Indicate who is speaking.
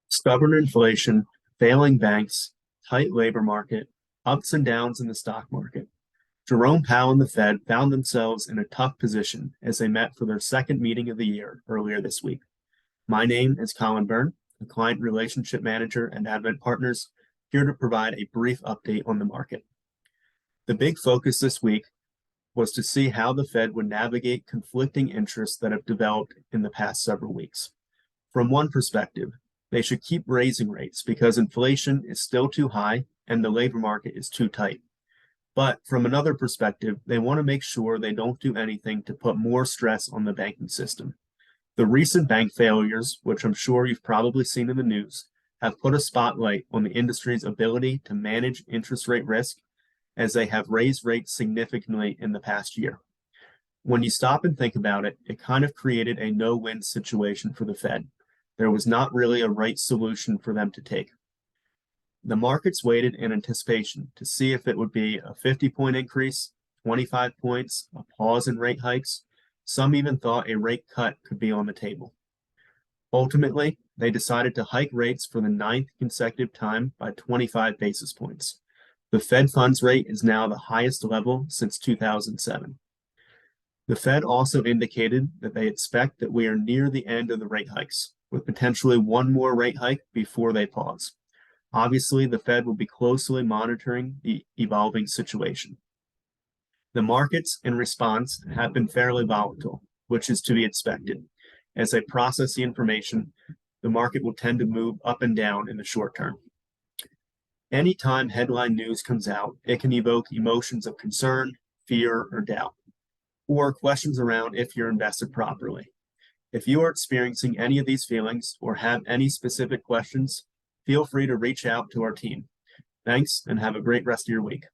Speaker 1: Stubborn inflation, failing banks, tight labor market, ups and downs in the stock market. Jerome Powell and the Fed found themselves in a tough position as they met for their second meeting of the year earlier this week. My name is Colin Byrne, a client relationship manager at Advent Partners, here to provide a brief update on the market. The big focus this week was to see how the Fed would navigate conflicting interests that have developed in the past several weeks. From one perspective, they should keep raising rates because inflation is still too high and the labor market is too tight. But from another perspective, they want to make sure they don't do anything to put more stress on the banking system. The recent bank failures, which I'm sure you've probably seen in the news, have put a spotlight on the industry's ability to manage interest rate risk as they have raised rates significantly in the past year. When you stop and think about it, it kind of created a no-win situation for the Fed. There was not really a right solution for them to take. The markets waited in anticipation to see if it would be a 50-point increase, 25 points, a pause in rate hikes. Some even thought a rate cut could be on the table. Ultimately, they decided to hike rates for the ninth consecutive time by 25 basis points. The Fed funds rate is now the highest level since 2007. The Fed also indicated that they expect that we are near the end of the rate hikes, with potentially one more rate hike before they pause. Obviously, the Fed will be closely monitoring the evolving situation. The markets, in response, have been fairly volatile, which is to be expected. As they process the information, the market will tend to move up and down in the short term. Anytime headline news comes out, it can evoke emotions of concern, fear, or doubt, or questions around if you're invested properly. If you are experiencing any of these feelings or have any specific questions, feel free to reach out to our team. Thanks, and have a great rest of your week.